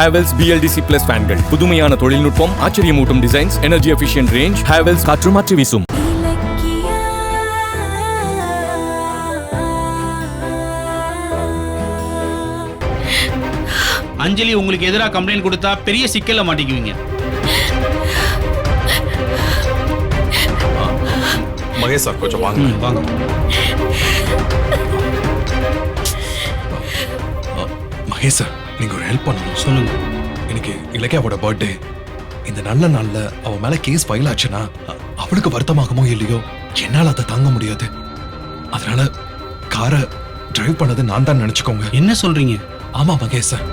Havells BLDC Plus ஃபேன்கள் புதுமையான தொழில்நுட்பம், ஆச்சரியமூட்டும் designs, energy efficient range. Havells காற்று மாற்றி வீசும். அஞ்சலி உங்களுக்கு எதிராக கம்ப்ளைண்ட் கொடுத்தா பெரிய சிக்கல்ல மாட்டிக்குவீங்க. மகேஷ் சார் கொஞ்சம் வாங்க வாங்க. மகேஷ் சார், நீங்க ஒரு ஹெல்ப் பண்ணணும். சொல்லுங்க. எனக்கு இலக்கியாவோட பர்த்டே. இந்த நல்ல நாள்ல அவ மேல கேஸ் ஃபைல் ஆச்சுன்னா அவளுக்கு வருத்தமாகுமோ இல்லையோ, என்னால அதை தாங்க முடியாது. அதனால காரை டிரைவ் பண்ணது நான் தான் நினைச்சுக்கோங்க. என்ன சொல்றீங்க? ஆமா மகேஷ் சார்,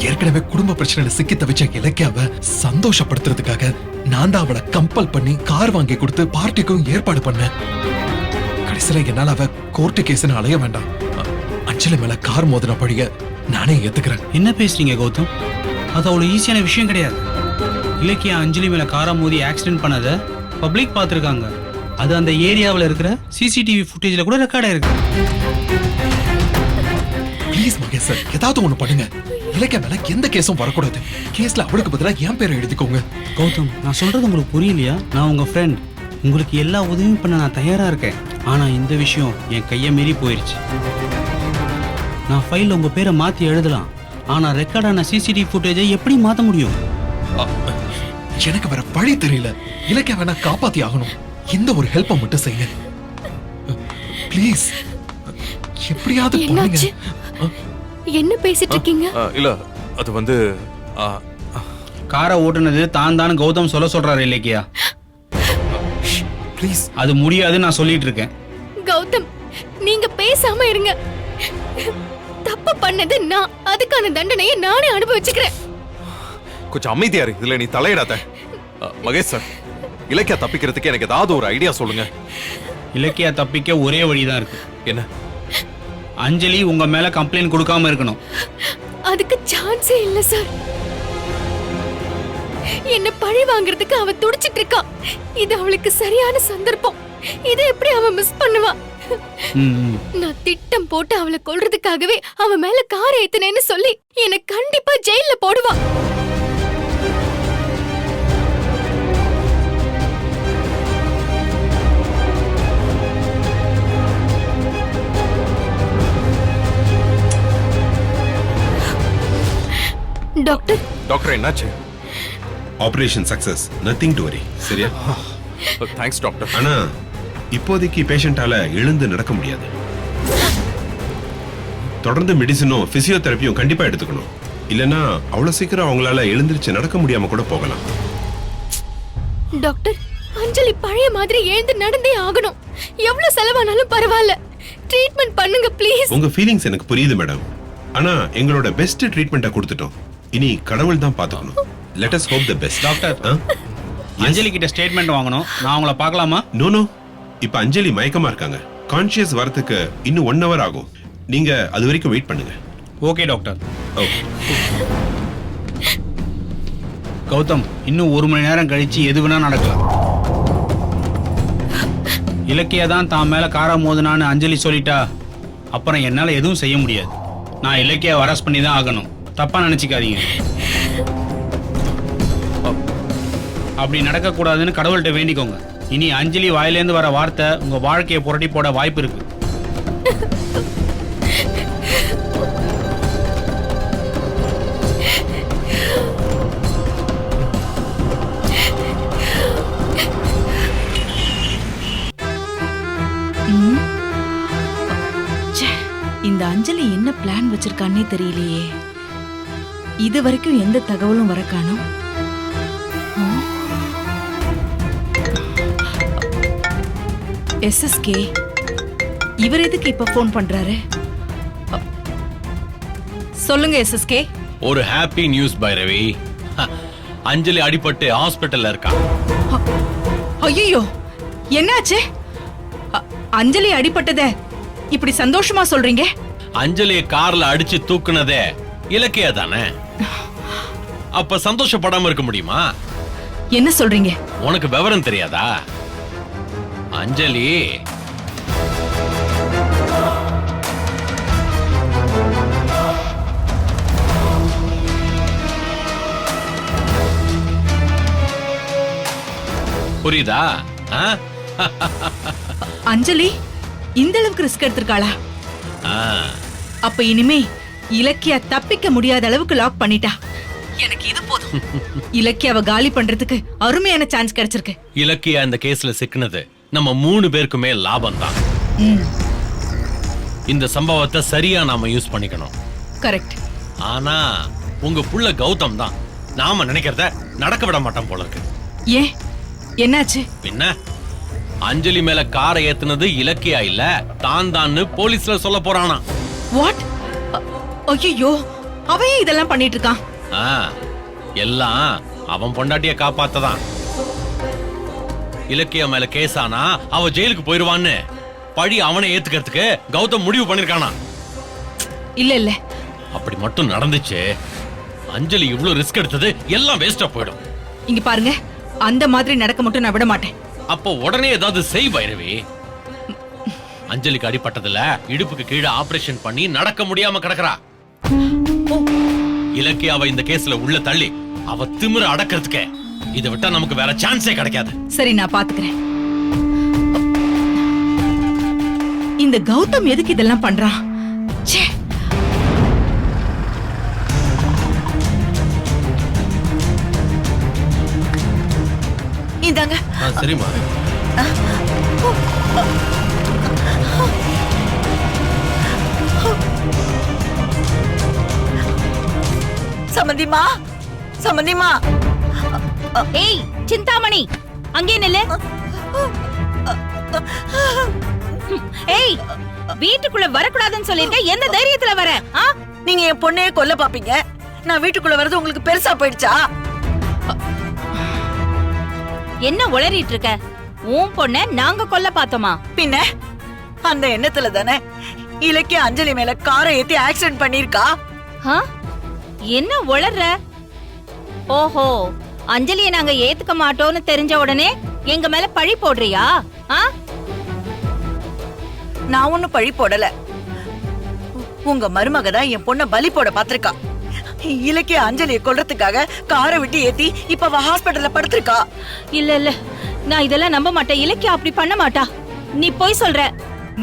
ஏற்கனவே குடும்ப பிரச்சனையில சிக்கி தவிச்ச இலக்கியாவை சந்தோஷப்படுத்துறதுக்காக நான் தான் அவளை கம்பல் பண்ணி கார் வாங்கி கொடுத்து பார்ட்டிக்கும் ஏற்பாடு பண்ணேன். கடைசியில என்னால அவ கோர்ட்டு கேஸ்னு அலைய வேண்டாம். அஞ்சலி மேல கார் மோதின படிய நானே ஏத்துக்கிறேன். என்ன பேசுறீங்க கௌதம்? அது அவ்வளவு ஈஸியான விஷயம் கிடையாது. இலக்கியா அஞ்சலி மேல காரை மோதி ஆக்சிடென்ட் பண்ணதை பப்ளிக் பார்த்துருக்காங்க. அது அந்த ஏரியாவில் இருக்கிற சிசிடிவி ஃபுட்டேஜ்ல கூட ரெக்கார்ட் ஆயிருக்கு. ப்ளீஸ் மகேஷ் சார், ஏதாவது ஒண்ணு பண்ணுங்க. இலக்கிய மேல எந்த கேஸும் வரக்கூடாது. கேஸ்ல அவளுக்கு பதிலா என் பேரை எழுதிக்கோங்க. கௌதம், நான் சொல்றது உங்களுக்கு புரியலையா? நான் உங்க ஃப்ரெண்ட், உங்களுக்கு எல்லா உதவியும் பண்ண நான் தயாரா இருக்கேன். ஆனா இந்த விஷயம் என் கையை மீறி போயிருச்சு. நான் ஃபைல்ல உங்க பேரை மாத்தி எழுதலாம், ஆனா ரெக்கார்டான சிசிடிவி ஃபுட்டேஜை எப்படி மாத்த முடியும்? எனக்கு வர வழி தெரியல. இலக்கிய வேணா காப்பாத்தி ஆகணும். இந்த ஒரு ஹெல்ப்பை மட்டும் செய்யுங்க ப்ளீஸ். எப்படியாவது பண்ணுங்க. என்ன பேசிட்டு இருக்கீங்க? இல்ல அது வந்து காரை ஓட்டுனது தான் கௌதம் சொல்றாரு இலக்கியா. ப்ளீஸ். அது முடியாதுன்னு நான் சொல்லிட்டு இருக்கேன். கௌதம், நீங்க பேசாம இருங்க. தப்பு பண்ணது நான், அதுக்கான தண்டனையை நானே அனுபவிச்சுக்கிறேன். கொஞ்சம் அமைதியா இருக்கு. இதுல நீ தலையிடாத. மகேஷ் சார், இலக்கியா தப்பிக்கிறதுக்கு எனக்கு ஏதாவது ஒரு ஐடியா சொல்லுங்க. இலக்கியா தப்பிக்க ஒரே வழிதான் இருக்கு. என்ன? அஞ்சலி உங்க மேல கம்ப்ளைண்ட் கொடுக்காம இருக்கணும். அதுக்கு சான்ஸே இல்ல சார். என்ன பழி வாங்குறதுக்கு அவ துடிச்சிட்டு இருக்கா. இது அவளுக்கு சரியான சந்தர்ப்பம். இதை எப்படி அவ மிஸ் பண்ணுவா? நான் திட்டம் போட்டு அவளை கொல்றதுக்காகவே அவ மேல கார் ஏத்துனேன்னு சொல்லி என்ன கண்டிப்பா ஜெயில போடுவா. டாக்டர் என்னாச்சு? Operation success, nothing to worry. சரியா? Thanks doctor. ஆனா இப்போதைக்கு பேஷண்டால எழுந்து நடக்க முடியாது. தொடர்ந்து மெடிசனும் பிசியோதெரபியும் கண்டிப்பா எடுத்துக்கணும். இல்லனா அவ்வளவு சீக்கிரம் அவங்களால எழுந்திருச்சு நடக்க முடியாம கூட போகலாம். டாக்டர், அஞ்சலி பழைய மாதிரி எழுந்து நடந்தே ஆகணும். எவ்வளவு செலவானாலும் பரவாயில்ல, ட்ரீட்மெண்ட் பண்ணுங்க ப்ளீஸ். உங்க ஃபீலிங்ஸ் எனக்கு புரியுது மேடம். ஆனா எங்களோட பெஸ்ட் ட்ரீட்மெண்ட்டை கொடுத்துட்டோம். இனி கடவுள் தான் பாத்துக்கணும். Let us hope the best. Doctor, Anjali கிட்ட ஸ்டேட்மெண்ட் வாங்கணும். நான் அவங்கள பார்க்கலாமா? நோ நோ, இப்ப அஞ்சலி மயக்கமா இருக்காங்க. கான்ஷியஸ் வரதுக்கு இன்னும் 1 hour ஆகும். நீங்க அது வரைக்கும் வெயிட் பண்ணுங்க. Okay doctor. ஓகே. கௌதம், இன்னும் 1 மணி நேரம் கழிச்சு எது வேணா நடக்கலாம். இலக்கியா தான் மேல காரா மோதுனான்னு அஞ்சலி சொல்லிட்டா அப்புறம் என்னால எதுவும் செய்ய முடியாது. நான் இலக்கியாவை அரெஸ்ட் பண்ணி தான் ஆகணும். தப்பா நினைச்சுக்காதீங்க. அப்படி நடக்க கூடாதுன்னு கடவுள்கிட்ட வேண்டிக்கோங்க. இனி அஞ்சலி வாயிலேருந்து வர வார்த்தை உங்க வாழ்க்கையை புரட்டி போட வாய்ப்பு இருக்கு. இந்த அஞ்சலி என்ன பிளான் வச்சிருக்கான்னே தெரியலையே. இது வரைக்கும் எந்த தகவலும் வர காணோம். SSK இவர் எதுக்கு இப்ப போன் பண்றாரு? சொல்லுங்க SSK. ஒரு ஹாப்பி நியூஸ் பை ரவி. அஞ்சலி அடிபட்டு ஹாஸ்பிட்டல்ல இருக்கா. ஐயோ, என்னாச்சு? அஞ்சலி அடிபட்டத இப்படி சந்தோஷமா சொல்றீங்க? அஞ்சலியை கார்ல அடிச்சு தூக்குனதே இலக்கியா தானே. அப்ப சந்தோஷப்படாம இருக்க முடியுமா? என்ன சொல்றீங்க? உனக்கு விவரம் தெரியாதா? அஞ்சலி புரியுதா? ஆ? அஞ்சலி இந்த அளவுக்கு ரிஸ்க் எடுத்திருக்காளா? ஆ. அப்ப இனிமே இலக்கியா தப்பிக்க முடியாத அளவுக்கு லாக் பண்ணிட்டா. எனக்கு இது போதும். இலக்கியாவை காலி பண்றதுக்கு அருமையான சான்ஸ் கிடைச்சிருக்கு. இலக்கியா இந்த கேஸ்ல சிக்கினது நம்ம 3 பேருக்குமே லாபம் தான். இந்த சம்பவத்தை சரியா நாம யூஸ் பண்ணிக்கணும். கரெக்ட். ஆனா உங்க புள்ள கௌதம் தான் நாம நினைக்கிறத நடக்க விட மாட்டோம் போல இருக்கு. ஏன், என்னாச்சு? பின்ன அஞ்சலி மேல காரை ஏத்துனது இலக்கியா இல்ல, தான்னு போலீஸ்ல சொல்ல போறானா. வாட்? ஐயோ, அவன் ஏன் இதெல்லாம் பண்ணிட்டு இருக்கான்? ஆ, எல்லாம் அவன் பொண்டாட்டிய காப்பாத்ததான். இலக்கியா மேல கேஸ் ஆனா அவ ஜெயிலுக்கு போயிருவான்னு பழி அவனை ஏத்துக்கிறதுக்கு கௌதம் முடிவு பண்ணிருக்கானா. இல்ல இல்ல, அப்படி மட்டும் நடந்துச்சு, அஞ்சலி இவ்ளோ ரிஸ்க் எடுத்தது எல்லாம் வேஸ்டா போயிடும். இங்க பாருங்க, அந்த மாதிரி நடக்க மட்டும் நான் விட மாட்டேன். அப்போ உடனே ஏதாவது செய் பைரவி. அஞ்சலிக்கு அடிபட்டதுல இடுப்புக்கு கீழே ஆபரேஷன் பண்ணி நடக்க முடியாம கிடக்குறா. இலக்கியாவை இந்த கேஸ்ல உள்ள தள்ளி அவ திமிர அடக்கிறதுக்கு இதை விட்டா நமக்கு வேற சான்ஸே கிடைக்காது. சரி, நான் பாத்துக்கிறேன். இந்த கௌதம் எதுக்கு இதெல்லாம் பண்றான்? ச்சே. இந்தாங்க. சரிமா. சமந்திமா, சமந்திமா. ஏய் சிந்தாமணி, அங்கே நில்லு. ஏய், வீட்டுக்குள்ள வரக்கூடாதுன்னு சொல்லிருக்க, எந்த தைரியத்துல வர? நீங்க என் பொண்ணையே கொல்ல பாப்பீங்க, நான் வீட்டுக்குள்ள வர்றது உங்களுக்கு பெருசா போயிடுச்சா? என்ன உளறிட்டு இருக்க? உன் பொண்ண நாங்க கொல்ல பார்த்தோமா? பின்ன அந்த எண்ணத்துல தானே இலக்கிய அஞ்சலி மேல காரை ஏத்தி ஆக்சிடென்ட் பண்ணிருக்கா. என்ன உளற? ஓஹோ, அஞ்சலியை நாங்க ஏத்துக்க மாட்டோம்னு தெரிஞ்ச உடனே எங்க மேல பழி போடுறியா? நான் ஒண்ணும் பழி போடல. உங்க மருமக தான் என் பொண்ண பலி போட பாத்திருக்கா. இலக்கிய அஞ்சலியை கொல்றதுக்காக காரை விட்டு ஏத்தி இப்ப அவ ஹாஸ்பிடல்ல படுத்திருக்கா. இல்ல இல்ல, நான் இதெல்லாம் நம்ப மாட்டேன். இலக்கியா அப்படி பண்ண மாட்டா. நீ போய் சொல்ற.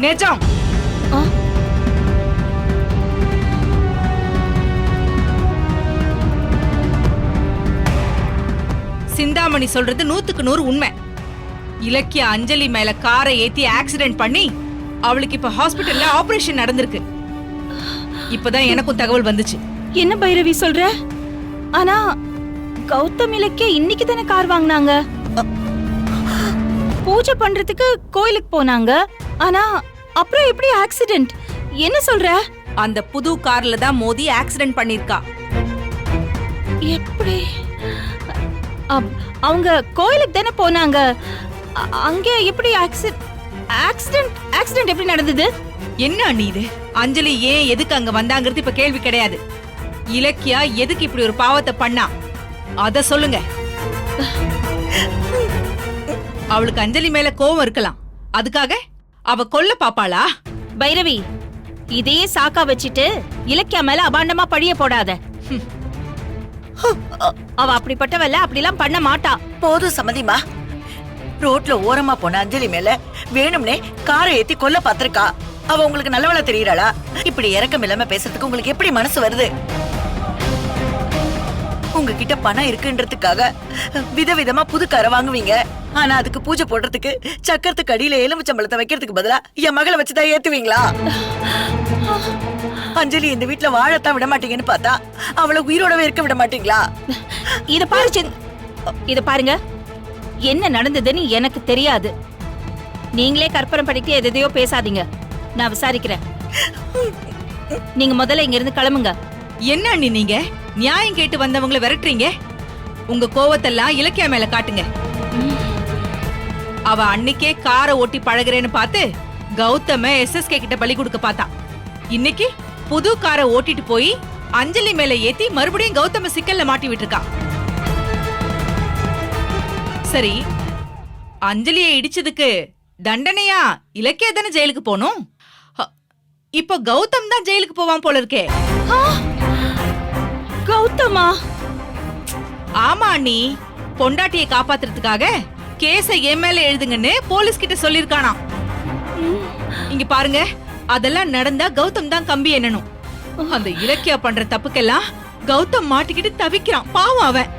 நிஜம். சிந்தாமணி சொல்றது 100க்கு 100 உண்மை. இலக்கிய அஞ்சலி மேல காரை ஏத்தி ஆக்சிடென்ட் பண்ணி அவளுக்கு இப்ப ஹாஸ்பிடல்ல ஆபரேஷன் நடந்திருக்கு. இப்பதான் எனக்கும் தகவல் வந்துச்சு. என்ன பைரவி சொல்ற? ஆனா கௌதம் இலக்கிய இன்னைக்கு தானே கார் வாங்குனாங்க. பூஜை பண்றதுக்கு கோயிலுக்கு போனாங்க. ஆனா அப்புறம் எப்படி ஆக்சிடென்ட்? என்ன சொல்ற? அந்த புது கார்ல தான் மோதி ஆக்சிடென்ட் பண்ணிருக்கா. எப்படி? அவங்க கோயிலுக்கு தானே போனாங்க. அங்க எப்படி ஆக்சிடென்ட் எப்படி நடந்தது? என்ன அண்ணி இது? அஞ்சலி ஏன் எதுக்கு அங்க வந்தாங்கிறது இப்ப கேள்வி கிடையாது. இலக்கியா எதுக்கு இப்படி ஒரு பாவத்தை பண்ணா அத சொல்லுங்க. அவளுக்கு அஞ்சலி மேல கோவம் இருக்கலாம், அதுக்காக அவ கொல்ல பாப்பாளா? பைரவி, இதே சாக்கா வச்சிட்டு இலக்கியா மேல அபாண்டமா பழிய போடாத. அவ அப்படிப்பட்டவல்ல, அப்படிலாம் பண்ண மாட்டா. போதும் சமந்திமா. ரோட்ல ஓரமா போன அஞ்சலி மேல வேணும்னே காரை ஏத்தி கொல்ல பாத்திருக்கா. அவ உங்களுக்கு நல்லவளா தெரியறாளா? இப்படி இறக்கம் இல்லாம பேசுறதுக்கு உங்களுக்கு எப்படி மனசு வருது? உங்ககிட்ட பணம் இருக்குன்றதுக்காக விதவிதமா புது காரை வாங்குவீங்க. ஆனா அதுக்கு பூஜை போடுறதுக்கு சக்கரத்துக்கு அடியில எலுமிச்சம்பழத்தை வைக்கிறதுக்கு பதிலா என் மகளை வச்சுதான் ஏத்துவீங்களா? அஞ்சலி இந்த வீட்டுல வாழத்தான் விட மாட்டீங்கன்னு பார்த்தா அவளை உயிரோடவே இருக்க விட மாட்டீங்களா? இத பாருங்க, என்ன நடந்ததுன்னு எனக்கு தெரியாது. நீங்களே கற்பனை படிக்க எதையோ பேசாதீங்க. நான் விசாரிக்கிறேன். நீங்க முதல்ல இங்க இருந்து கிளம்புங்க. என்ன அண்ணி நீங்க நியாயம் கேட்டு வந்தவங்களை விரட்டுறீங்க? உங்க கோவத்தெல்லாம் இலக்கியா மேல காட்டுங்க. அவ அன்னைக்கே காரை ஓட்டி பழகுறேன்னு பார்த்து கௌதம SSK கிட்ட பலி கொடுக்க பார்த்தா. இன்னைக்கு புது காரை ஓட்டிட்டு போய் அஞ்சலி மேல ஏத்தி மறுபடியும் கௌதம சிக்கல்ல மாட்டி விட்டுருக்கா. சரி, அஞ்சலியை இடிச்சதுக்கு தண்டனையா இலக்கியா தானே ஜெயிலுக்கு போகணும். இப்போ கௌதம் தான் ஜெயிலுக்கு போவான் போல இருக்கே. கௌதமா? ஆமா அண்ணி, பொண்டாட்டியை காப்பாத்துறதுக்காக கேஸ என் மேல எழுதுங்கன்னு போலீஸ் கிட்ட சொல்லிருக்கானா. இங்க பாருங்க, அதெல்லாம் நடந்தா கௌதம் தான் கம்பி எண்ணணும். அந்த இலக்கியா பண்ற தப்புக்கெல்லாம் கௌதம் மாட்டிக்கிட்டு தவிக்கிறான், பாவம் அவன்.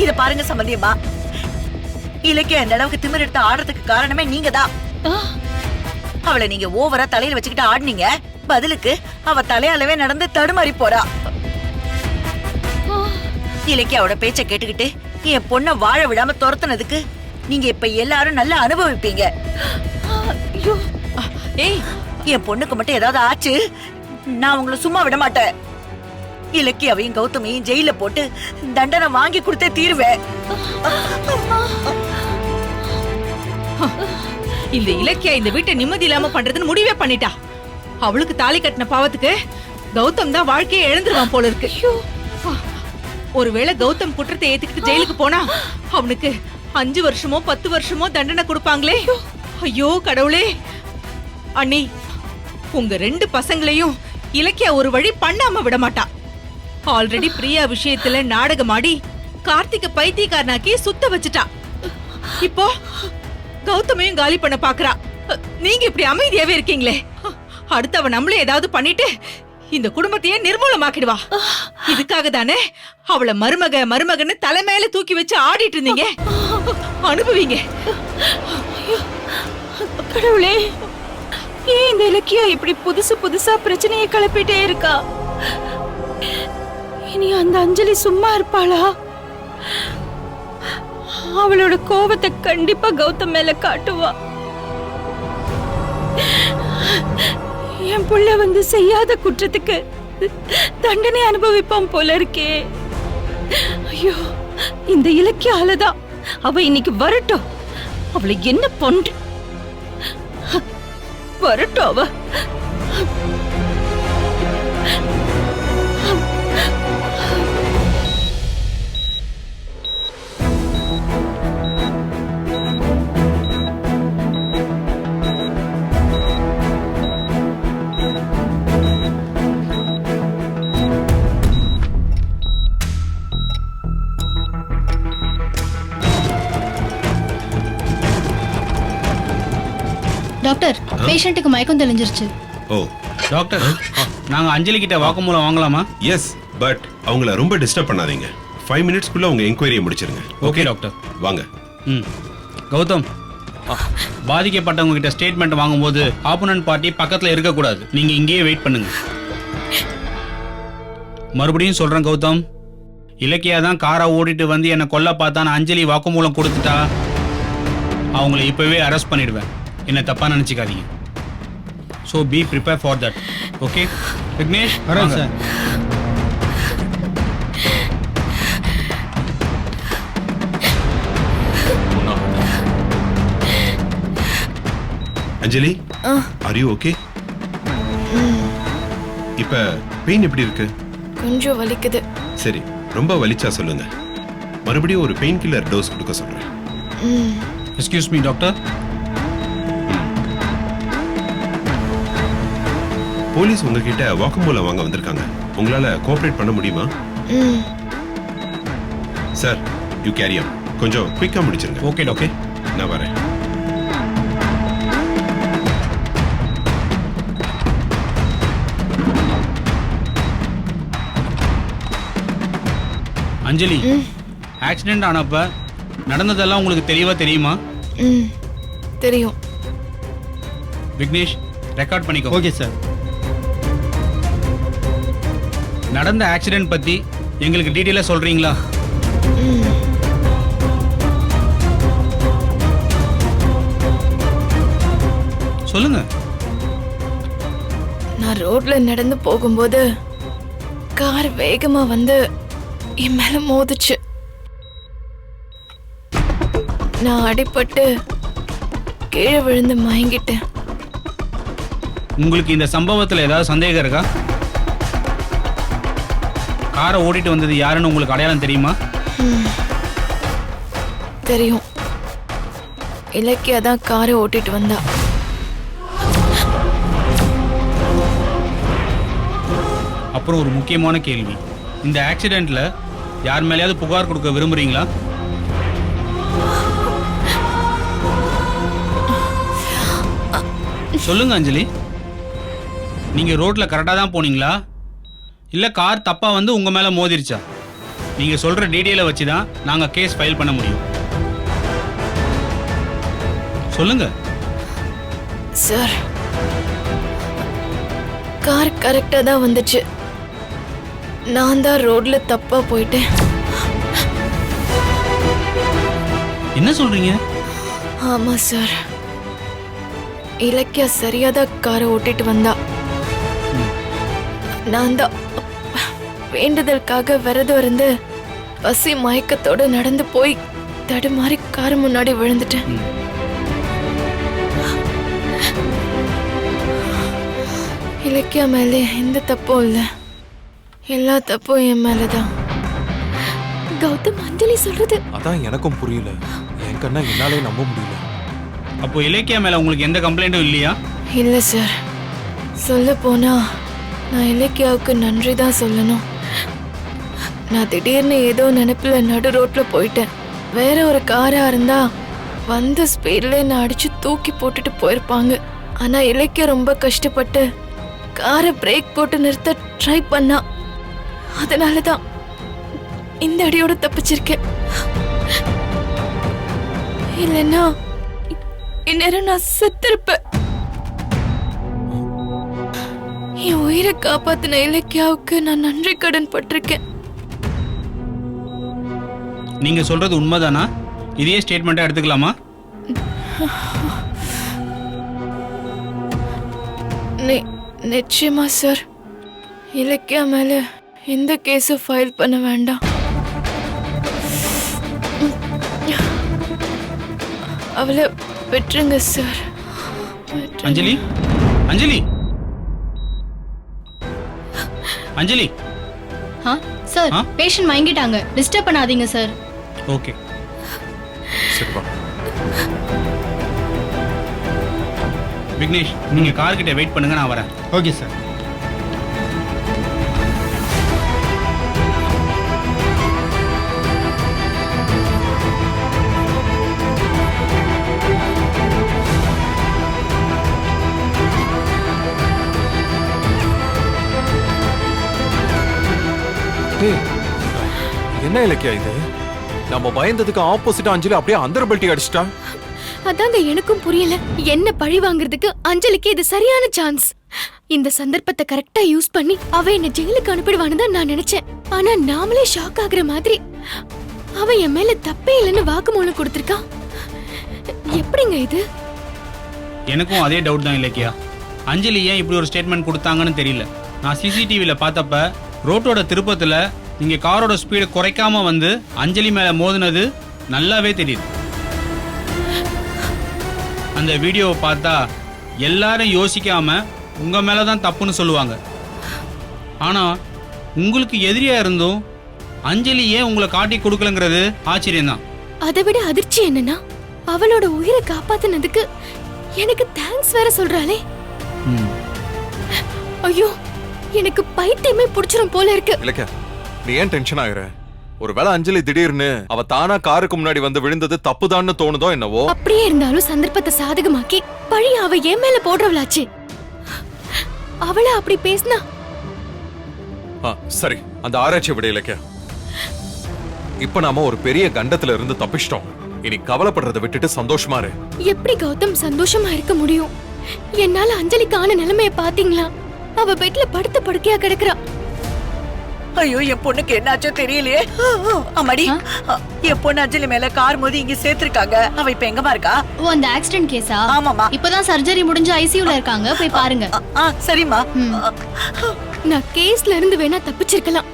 இத பாருங்க சம்பந்தியம்மா, இலக்கியா இந்த அளவுக்கு திமிர் எடுத்து ஆடுறதுக்கு காரணமே நீங்க தான். அவளை நீங்க ஓவரா தலையில வச்சுக்கிட்டு ஆடுனீங்க, பதிலுக்கு அவ தலையாலவே நடந்து தடுமாறி போறா. இலக்கியாவோட பேச்ச கேட்டுக்கிட்டு என் பொண்ண வாழ விடாம துரத்துனதுக்கு நீங்க இப்ப எல்லாரும் நல்லா அனுபவிப்பீங்க. ஏய், என் பொண்ணுக்கு மட்டும் ஏதாவது ஆச்சு, நான் உங்களை சும்மா விட மாட்டேன். இலக்கியாவையும் கௌதமையும் ஜெயில போட்டு தண்டனை வாங்கி கொடுத்தே தீருவேன். இந்த இலக்கியா இந்த வீட்டை நிம்மதி இல்லாம பண்றதுன்னு முடிவே பண்ணிட்டா. அவளுக்கு தாலி கட்டின பாவத்துக்கு கௌதம் தான் வாழ்க்கையை இழந்துருவான் போல இருக்கு. ஒருவேளை கௌதம் குற்றத்தை ஏத்துக்கிட்டு ஜெயிலுக்கு போனா அவனுக்கு 5 வருஷமோ 10 வருஷமோ தண்டனை கொடுப்பாங்களே. ஐயோ கடவுளே. அண்ணி, உங்க 2 பசங்களையும் இலக்கியா ஒரு வழி பண்ணாம விட மாட்டா. ஆல்ரெடி பிரியா விஷயத்துல நாடகமாடி கார்த்திக பைத்தியக்காரனாக்கி சுத்த வச்சுட்டா. இப்போ கௌதமையும் காலி பண்ண பாக்குறா. நீங்க இப்படி அமைதியாவே இருக்கீங்களே, அடுத்தவ நம்மளே ஏதாவது பண்ணிட்டு இந்த குடும்பத்தையே நிர்மூலமாக்கிடுவா. இதுக்காக தானே அவளை மருமகன்னு தலை மேல தூக்கி வச்சு ஆடிட்டு இருந்தீங்க. அனுபவிங்க. கடவுளே, ஏன் இந்த இலக்கியா இப்படி புதுசா பிரச்சனையை கிளப்பிட்டே இருக்கா? இனி அந்த அஞ்சலி சும்மா இருப்பாளா? அவளோட கோபத்தை கண்டிப்பா கௌதம் மேல காட்டுவா. என் புள்ள வந்து செய்யாத குற்றத்துக்கு தண்டனை அனுபவிப்பான் போல இருக்கே. ஐயோ, இந்த இலக்கியாலதான் அவ இன்னைக்கு வரட்டும். அவளை என்ன பண்ற வரட்டும் அவ. டாக்டர், பேஷண்ட்டுக்கு மயக்கம் தெளிஞ்சிருச்சு. ஓ டாக்டர், நாங்க அஞ்சலி கிட்ட வாக்குமூலம் வாங்கலாமா? எஸ், பட் அவங்கள ரொம்ப டிஸ்டர்ப் பண்ணாதீங்க. 5 மினிட்ஸ்க்குள்ள உங்க என்கொயரியை முடிச்சிருங்க. Okay doctor. வாங்க. கௌதம், பாதிக்கப்பட்டவங்க கிட்ட ஸ்டேட்மெண்ட் வாங்கும்போது ஆப்போனன்ட் பார்ட்டி பக்கத்துல இருக்க கூடாது. நீங்க இங்கேயே வெயிட் பண்ணுங்க. மறுபடியும் சொல்றேன் கௌதம், இலக்கியா தான் காரை ஓடிட்டு வந்து என்ன கொல்ல பார்த்தான்னு அஞ்சலி வாக்குமூலம் கொடுத்துட்டா அவங்களை இப்பவே அரெஸ்ட் பண்ணிடுவேன். என்ன தப்பா நினைச்சுக்காதீங்க. So be prepare for that. Okay Vignesh? வரேன் sir. Anjali, are you okay? இப்ப பெயின் எப்படி இருக்கு? கொஞ்சம் வலிக்குது. சரி, ரொம்ப வலிச்சா சொல்லுங்க. மறுபடியும் ஒரு பெயின் கில்லர் டோஸ் கொடுக்க சொல்றேன். Excuse me doctor. போலீஸ் உங்ககிட்ட வாக்குமூலம் வாங்க வந்திருக்காங்க. உங்களால கோஆபரேட் பண்ண முடியுமா? Sir, you carry on. கொஞ்சம் குயிக்கா முடிச்சிருங்க. ஓகே ஓகே, நான் வரேன். அஞ்சலி, ஆக்சிடென்ட் ஆனப்ப நடந்ததெல்லாம் உங்களுக்கு தெளிவா தெரியுமா? தெரியும். விக்னேஷ், ரெக்கார்ட் பண்ணிக்கோ. Okay sir. நடந்த ஆக்சிடென்ட் பத்தி எங்களுக்கு டீடைலா சொல்றீங்களா? சொல்லுங்க. நான் ரோட்ல நடந்து போகும்போது கார் வேகமா வந்து என் மேல மோதுச்சு. நான் அடிபட்டு கீழே விழுந்து மயங்கிட்டேன். உங்களுக்கு இந்த சம்பவத்துல ஏதாவது சந்தேகம் இருக்கா? காரை ஓடிட்டு வந்தது யாருன்னு உங்களுக்கு அடையாளம் தெரியுமா? தெரியும். இலக்கியா தான் காரை ஓட்டிட்டு வந்தா. அப்போ அப்புறம் ஒரு முக்கியமான கேள்வி, இந்த ஆக்சிடென்ட்ல யார் மேலேயாவது புகார் கொடுக்க விரும்புறீங்களா? சொல்லுங்க அஞ்சலி. நீங்க ரோட்ல கரெக்டா தான் போனீங்களா இல்ல கார் தப்பா வந்து உங்க மேல மோதிருச்சா? நீங்க சொல்ற டீடைலை வச்சு தான் நாங்க கேஸ் ஃபைல் பண்ண முடியும். சொல்லுங்க சார், கார் கரெக்டா தான் வந்துச்சு. நான் தான் ரோட்ல தப்பா போயிட்டேன். என்ன சொல்றீங்க? ஆமா சார், இலக்கியா சரியாதான் காரை ஓட்டிட்டு வந்தா. நான் தான் வேண்டுதலுக்காக விரதம் இருந்து பசி மயக்கத்தோட நடந்து போய் தடுமாறி கார் முன்னாடி விழுந்துட்டேன். இலக்கியா மேலே எந்த தப்பும் இல்லை, எல்லா தப்பும் என் மேலதான். கௌதம் அஞ்சலி சொல்றது அதான் எனக்கும் புரியல. என் கண்ணா என்னாலே நம்ப முடியல. அப்போ இலக்கியா மேல உங்களுக்கு எந்த கம்ப்ளைண்ட்டும் இல்லையா? இல்ல சார், சொல்ல போனா நான் இலக்கியாவுக்கு நன்றி தான் சொல்லணும். நான் திடீர்னு ஏதோ நினைப்புல நடு ரோட்ல போயிட்டேன். வேற ஒரு காரா இருந்தா வந்த ஸ்பீட்ல நான் அடிச்சு தூக்கி போட்டுட்டு போயிருப்பாங்க. ஆனா இலக்கியா ரொம்ப கஷ்டப்பட்டு காரை பிரேக் போட்டு நிறுத்த ட்ரை பண்ணா. அதனாலதான் இந்த அடியோட தப்பிச்சிருக்கேன். இல்லைன்னா இந்நேரம் நான் செத்திருப்பேன். என் உயிரை காப்பாத்தின இலக்கியாவுக்கு நான் நன்றி கடன் பட்டிருக்கேன். நீங்க சொல்றது உண்மைதானா? இதே ஸ்டேட்மெண்ட்டா எடுத்துக்கலாமா? நிச்சயமா சார். இலக்கியா மேல எந்த கேஸும் ஃபைல் பண்ண வேண்டாம். அவளை விட்டுருங்க சார். அஞ்சலி, அஞ்சலி, அஞ்சலி. சார், பேஷண்ட் மயங்கிட்டாங்க, டிஸ்டர்ப் பண்ணாதீங்க சார். ஓகே, சரி வா. விக்னேஷ், நீங்க கார் கிட்ட வெயிட் பண்ணுங்க, நான் வரேன். Okay sir. என்ன இலக்கியா இது? நம்ம பயந்ததுக்கு ஆப்போசிட்டா அஞ்சலி அப்படியே அந்தரபல்ட்டி அடிச்சிட்டா. அதாங்க எனக்கும் புரியல. என்ன பழி வாங்குறதுக்கு அஞ்சலிக்கு இது சரியான சான்ஸ். இந்த சந்தர்ப்பத்தை கரெக்டா யூஸ் பண்ணி அவ என்ன ஜெயிலுக்கு அனுப்பிடுவான்னு தான் நான் நினைச்சேன். ஆனா நாமளே ஷாக் ஆகுற மாதிரி அவ என் மேல தப்பே இல்லைன்னு வாக்குமூலம் கொடுத்திருக்கா. எப்படிங்க இது? எனக்கும் அதே டவுட் தான் இலக்கியா. அஞ்சலி ஏன் இப்படி ஒரு ஸ்டேட்மெண்ட் கொடுத்தாங்கன்னு தெரியல. நான் சிசிடிவில பார்த்தப்ப ரோட்டோட திருப்பத்துல நீங்க காரோட ஸ்பீடை குறைக்காம வந்து அஞ்சலி மேல மோதினது நல்லாவே தெரியுது. அந்த வீடியோவை பார்த்தா எல்லாரும் யோசிக்காம உங்க மேலதான் தப்புன்னு சொல்லுவாங்க. ஆனா உங்களுக்கு எதிரியா இருந்தும் அஞ்சலி ஏன் உங்களை காட்டி கொடுக்கலங்கிறது ஆச்சரியம்தான். அதை விட அதிர்ச்சி என்னன்னா, அவளோட உயிரை காப்பாத்தினதுக்கு எனக்கு தேங்க்ஸ் வேற சொல்றாளே. ஐயோ, எனக்கு பைத்தியமே புடிச்சிரும் போல இருக்கு. இலக்கியா, நீ ஏன் டென்ஷன் ஆகுற? ஒருவேளை அஞ்சலி திடீர்னு அவ தானா காருக்கு முன்னாடி வந்து விழுந்தது தப்புதான்னு தோணுதோ என்னவோ. அப்படியே இருந்தாலும் சந்தர்ப்பத்தை சாதகமாக்கி பழி அவ என் மேல போடுறவளாச்சு. அவள அப்படி பேசினா சரி, அந்த ஆராய்ச்சி விட இலக்கியா. இப்ப நாம ஒரு பெரிய கண்டத்துல இருந்து தப்பிச்சிட்டோம். இனி கவலைப்படுறதை விட்டுட்டு சந்தோஷமா இரு. எப்படி கௌதம் சந்தோஷமா இருக்க முடியும்? என்னால அஞ்சலிக்கான நிலைமைய பாத்தீங்களா? அவ பெட்ல படுத்த படுக்கையா கிடக்குறா. ஐயோ, என் பொண்ணுக்கு என்னாச்சோ தெரியலையே. அம்மாடி, என் பொண்ணு அஞ்சலி மேல கார் மோதி இங்க சேர்த்திருக்காங்க. அவ இப்ப எங்கமா இருக்கா? ஓ, அந்த ஆக்சிடென்ட் கேஸா? ஆமாமா. இப்பதான் சர்ஜரி முடிஞ்சு ஐசியூல இருக்காங்க, போய் பாருங்க. சரிம்மா. நான் கேஸ்ல இருந்து வேணா தப்பிச்சிருக்கலாம்.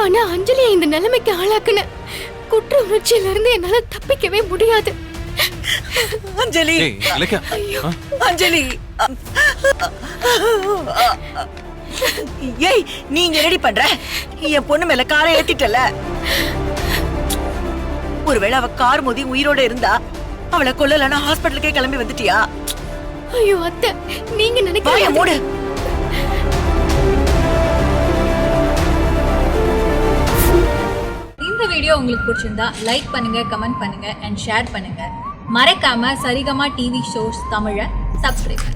ஆனா அஞ்சலியை இந்த நிலைமைக்கு ஆளாக்குன குற்ற உணர்ச்சியில இருந்து என்னால தப்பிக்கவே முடியாது. அஞ்சலி, இலக்கியா, அஞ்சலி. ஏய், நீங்க ரெடி பண்ற? என் பொண்ணு மேல காரை ஏத்திட்டல. ஒருவேளை அவ கார் மோதி உயிரோட இருந்தா அவளை கொல்லலன்னா ஹாஸ்பிட்டலுக்கே கிளம்பி வந்துட்டியா? ஐயோ அத்தை, நீங்க நினைக்கிறீங்க. மூடு. வீடியோ உங்களுக்கு பிடிச்சிருந்தா லைக் பண்ணுங்க, கமெண்ட் பண்ணுங்க அண்ட் ஷேர் பண்ணுங்க. மறக்காம சரிகமா டிவி ஷோஸ் தமிழை சப்ஸ்கிரைப் பண்ணுங்க.